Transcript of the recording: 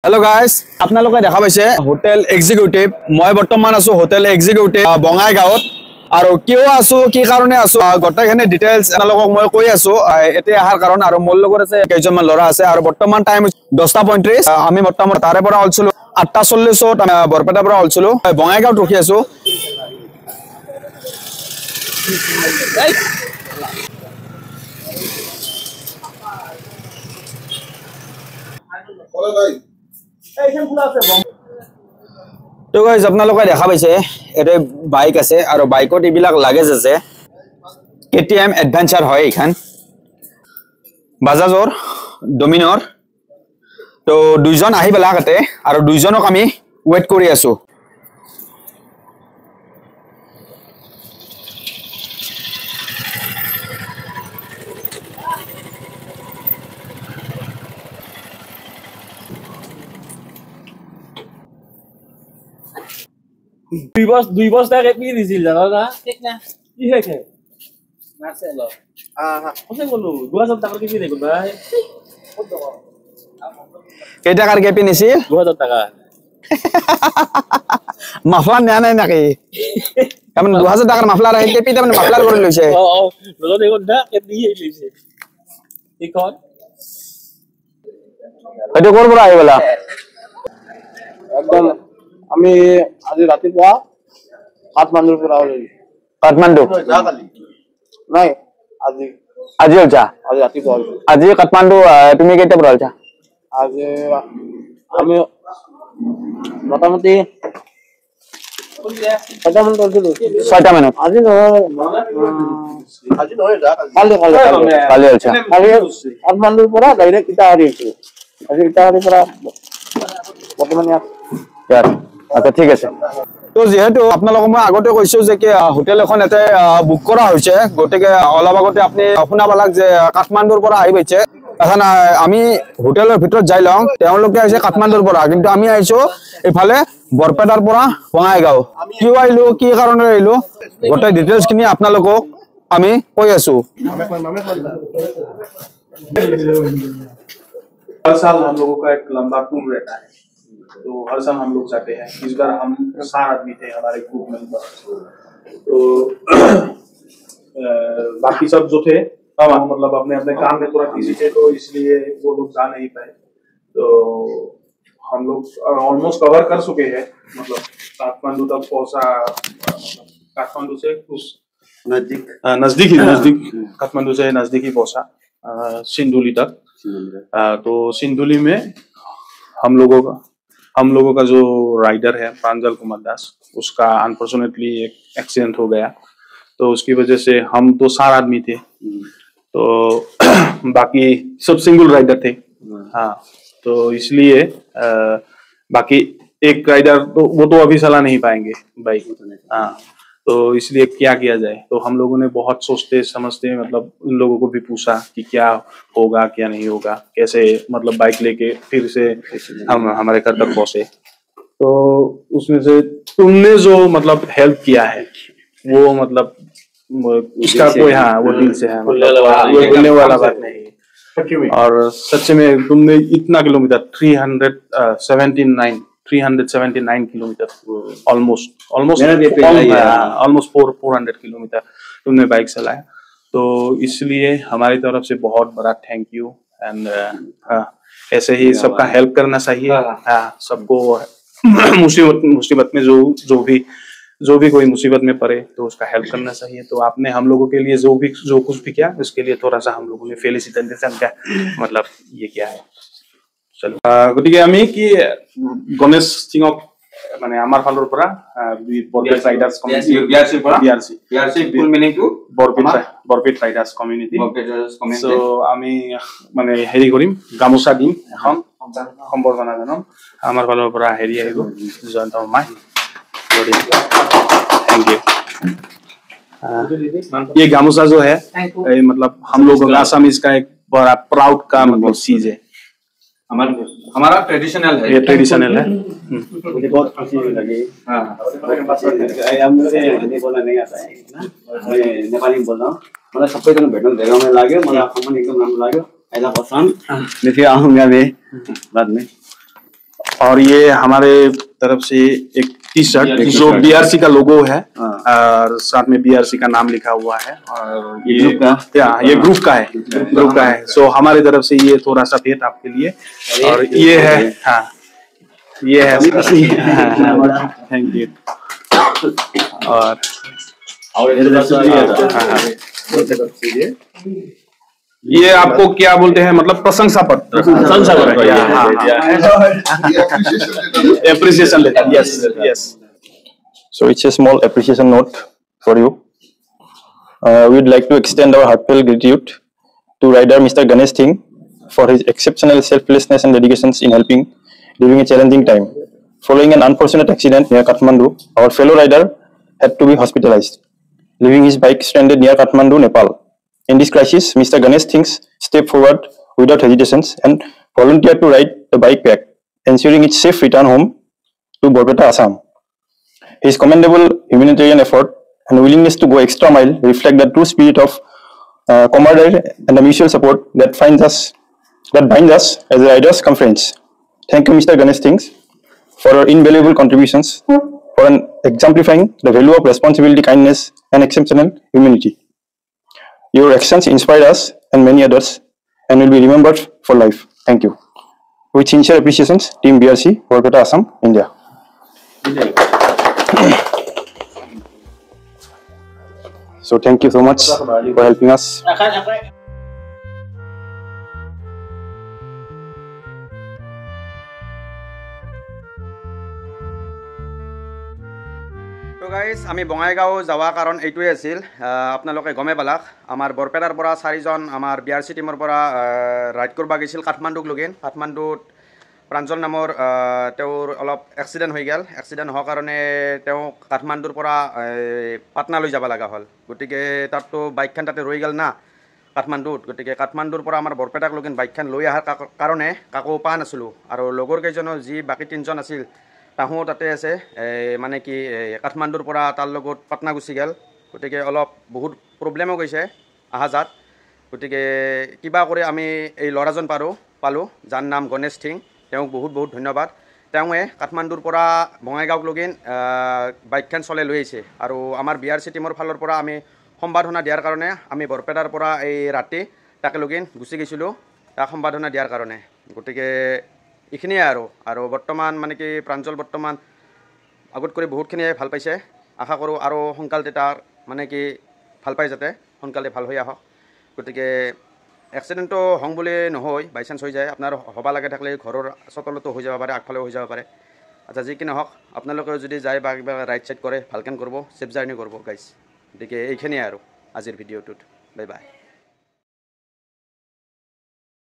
Hello guys, আপোনালোকে দেখা পাইছে হোটেল এক্সিকিউটিভ মই বৰ্তমান আছো হোটেল এক্সিকিউটিভ বঙাইগাঁৱত আৰু কিয় আছো কি কাৰণে আছো গটাইখানে ডিটেইলছ আপোনালোকক মই কৈ আছো এতে আহাৰ কাৰণ আৰু মোৰ লগত আছে কেইজনমান ল'ৰা আছে আৰু বৰ্তমান টাইম 10:35 আমি বৰ্তমান তাৰে পৰা অলছিলো 8:40 আমি বৰপেটাৰ পৰা অলছিলো বঙাইগাঁৱত ৰখি আছো তো গাইজ আপোনালোকে দেখা পাইছে এটা বাইক আছে আৰু বাইকত এইবিলাক লাগেজ আছে KTM এডভেঞ্চাৰ হয় এইখান বাজাজৰ ডমিনৰ তো দুইজন আহি বেলাকতে আৰু দুইজনক আমি ওয়েট কৰি আছো দুই বস্তা কেপি দিছিল জানো না ঠিক না কি হয়েছে মার্সেল কোথায় বললো 2000 টাকা কেপি দেখুন ভাই কেই টাকার কেপি নিছিল 2000 টাকা মাফলার নেয়া নাই নাকি কেমন 2000 টাকার মাফলার আহে কেপি তেমন মাফলার করে লইছে ও দেখুন না কেপি লইছে এখন এটা করব আই বলা একদম আমি আজি ৰাতিপুৱা কাঠমাণ্ডুৰ পৰা ওলাইছো কাঠমাণ্ডু নাই আজি আজি ওলছা আজি ৰাতিপুৱা আজি কাঠমাণ্ডু তুমি কেইটা পৰা ওলছা আজি আমি মোটামুটি 6টা মানত আজি নহয় কালি ওলছা কালি কাঠমাণ্ডুৰ পৰা ডাইৰেক্ট ইটাহাৰী আহিছো আজি ইটাহাৰীৰ পৰা বৰ্তমান यार আচ্ছা ঠিক আছে তো যেহেতু আপোনালোকক মই আগতে কৈছো যে কি হোটেল এখন এতে বুক কৰা হৈছে গটেকে অলপ আগতে আপুনি শুনা পালাক যে কাঠমাণ্ডুৰ পৰা আহি গৈছে এখন আমি হোটেলৰ ভিতৰত যাই লওঁ তেওঁলোকে আহিছে কাঠমাণ্ডুৰ পৰা কিন্তু আমি আহিছো এফালে বৰপেটাৰ পৰা বঙাইগাঁও কিয় আহিলো কি কাৰণে আহিলো গটে ডিটেইলছ খিনি আপোনালোকক আমি কৈ আছো हर साल हम लोगों का एक लंबा टूर रहता है तो हर साल हम लोग जाते हैं इस बार हम 7 आदमी थे हमारे ग्रुप मेंबर तो बाकी सब जो थे मतलब अपने अपने काम में थोड़ा बिजी थे तो इसलिए वो लोग जा नहीं पाए तो हम लोग ऑलमोस्ट कवर कर चुके हैं मतलब काठमांडू तक पहुंचा काठमांडू से कुछ नजदीक काठमांडू से नजदीक ही पहुंचा सिंधुली तक तो सिंधुली में हम लोगों का जो राइडर है प्रांजल कुमार दास उसका अनफॉर्चुनेटली एक एक्सीडेंट हो गया तो उसकी वजह से हम तो 4 आदमी थे तो बाकी सब सिंगल राइडर थे हाँ तो इसलिए बाकी एक राइडर तो वो तो अभी चला नहीं पाएंगे बाइक हाँ तो इसलिए क्या किया जाए तो हम लोगों ने बहुत सोचते समझते मतलब उन लोगों को भी पूछा कि क्या होगा क्या नहीं होगा कैसे मतलब बाइक लेके फिर से हम हमारे घर तक पहुंचे तो उसमें से तुमने जो मतलब हेल्प किया है वो मतलब उसका कोई हाँ वो दिल से है मतलब वो बोलने वाला बात नहीं और सच में तुमने इतना किलोमीटर 379 किलोमीटर ऑलमोस्ट 400 किलोमीटर तुमने बाइक चलाया तो इसलिए हमारी तरफ से बहुत बड़ा थैंक यू एंड ऐसे ही सबका हेल्प करना चाहिए सबको मुसीबत में जो भी कोई मुसीबत में पड़े तो उसका हेल्प करना चाहिए तो आपने हम लोगों के लिए जो कुछ भी किया उसके लिए थोड़ा सा हम लोगों ने फेलिसिटेशन का मतलब ये किया है चलो गतिके আমি কি গণেশ সিংক মানে আমার ফালৰ পৰা Barpeta riders community BRC full meaning to Barpeta riders community so আমি মানে হেৰি কৰিম গামোচা দিম এখন সম্বৰ্ধনা জনাম আমাৰ ফালৰ পৰা হেৰি আহিব জয়ন্ত মাই थैंक यू ये गामोसा जो है मतलब हम लोग असमीज का एक बड़ा प्राउड का मतलब चीज है हमारा ट्रेडिशनल है ये ट्रेडिशनल है मुझे बहुत खुशी लगी मुझे बोलना नहीं आता है मैं नेपाली बोल रहा हूँ मतलब सबैजना भेट्न धेरै राम्रो लाग्यो मलाई आफू पनि एकदम राम्रो लाग्यो आइला पसन्द देखिए आऊंगा मैं बाद में और ये हमारे तरफ से एक टी शर्ट जो बीआरसी का लोगो है और साथ में बीआरसी का नाम लिखा हुआ है और ये ग्रुप का है सो हमारे तरफ से ये थोड़ा सा भेंट आपके लिए और ये है हाँ ये है थैंक यू और ये आपको क्या बोलते हैं मतलब प्रशंसा पत्र appreciation letter yes So it's a small appreciation note for you. We'd like to extend our heartfelt gratitude to rider Mr. Ganesh Singh for his exceptional selflessness and dedications in helping during a challenging time. Following an unfortunate accident near Kathmandu, our fellow rider had to be hospitalized, leaving his bike stranded near Kathmandu, Nepal. In this crisis, Mr. Ganesh Singh stepped forward without hesitations and volunteered to ride the bike back, ensuring its safe return home to Borpeta, Assam. His commendable humanitarian effort and willingness to go extra mile reflect the true spirit of camaraderie and the mutual support that binds us as riders come friends. Thank you, Mr. Ganesh Singh, for your invaluable contributions, for exemplifying the value of responsibility, kindness, and exceptional humanity. Your actions inspired us and many others and will be remembered for life. Thank you. With sincere appreciations, Team BRC, Kolkata, Assam, India. So thank you so much for helping us. তো guys আমি বঙাইগাঁও যাওয়ার কারণ এইটোৱে আছিল আপোনালোকে গমে পালাক আমাৰ বৰপেটাৰ পৰা 4জন আমাৰ বিআৰচি টিমৰ পৰা ৰাইড কৰিব গৈছিল কাঠমাণ্ডুক লগিন কাঠমাণ্ডুত প্ৰাঞ্জল নামৰ তেওঁৰ অলপ এক্সিডেণ্ট হৈ গ'ল এক্সিডেণ্ট হোৱাৰ কাৰণে তেওঁ কাঠমাণ্ডুৰ পৰা পাটনালৈ যাব লগা হ'ল গতিকে তাততো বাইকখন তাতে ৰৈ গ'ল না কাঠমাণ্ডুত গতিকে কাঠমাণ্ডুৰ পৰা আমাৰ বৰপেটাক লগিন বাইকখন লৈ অহাৰ কাৰণে কাকো পোৱা নাছিলোঁ আৰু লগৰ কেইজনো যি বাকী 3জন আছিল তাহোঁ তাতে আছে মানে কি কাঠমাণ্ডুৰ পৰা তাৰ লগত পাটনা গুচি গ'ল গতিকে অলপ বহুত প্ৰব্লেমো গৈছে অহা যাত গতিকে কিবা কৰি আমি এই ল'ৰাজন পালোঁ যাৰ নাম গণেশ সিং তেওঁক বহুত বহুত ধন্যবাদ তেওঁৱে কাঠমাণ্ডুৰ পৰা বঙাইগাঁৱক লগিন বাইকখন চলাই লৈ আহিছে আৰু আমাৰ বিআৰচি টিমৰ ফালৰ পৰা আমি সম্বাদনা দিয়াৰ কাৰণে আমি বৰপেটাৰ পৰা এই ৰাতি তাকে লগিন গুচি গৈছিলোঁ তাক সম্বাদনা দিয়াৰ কাৰণে গতিকে এইখিনিয়ে আৰু বৰ্তমান মানে কি প্ৰাঞ্জল বৰ্তমান আগত কৰি বহুতখিনিয়ে ভাল পাইছে আশা কৰোঁ আৰু সোনকালে তাৰ মানে কি ভাল পাই যাতে সোনকালে ভাল হৈ আহক গতিকে এক্সিডেণ্টটো হওঁ বুলি নহয় বাই চান্স হৈ যায় আপোনাৰ হ'ব লাগে থাকিলে ঘৰৰ চতলতো হৈ যাব পাৰে আগফালেও হৈ যাব পাৰে আচ্ছা যি কি নহওক আপোনালোকেও যদি যায় বা কিবা ৰাইড চাইড কৰে ভালকৈ কৰিব ছেফ জাৰ্ণি কৰিব গাইজ গতিকে এইখিনিয়ে আৰু আজিৰ ভিডিঅ'টোত বাই বাই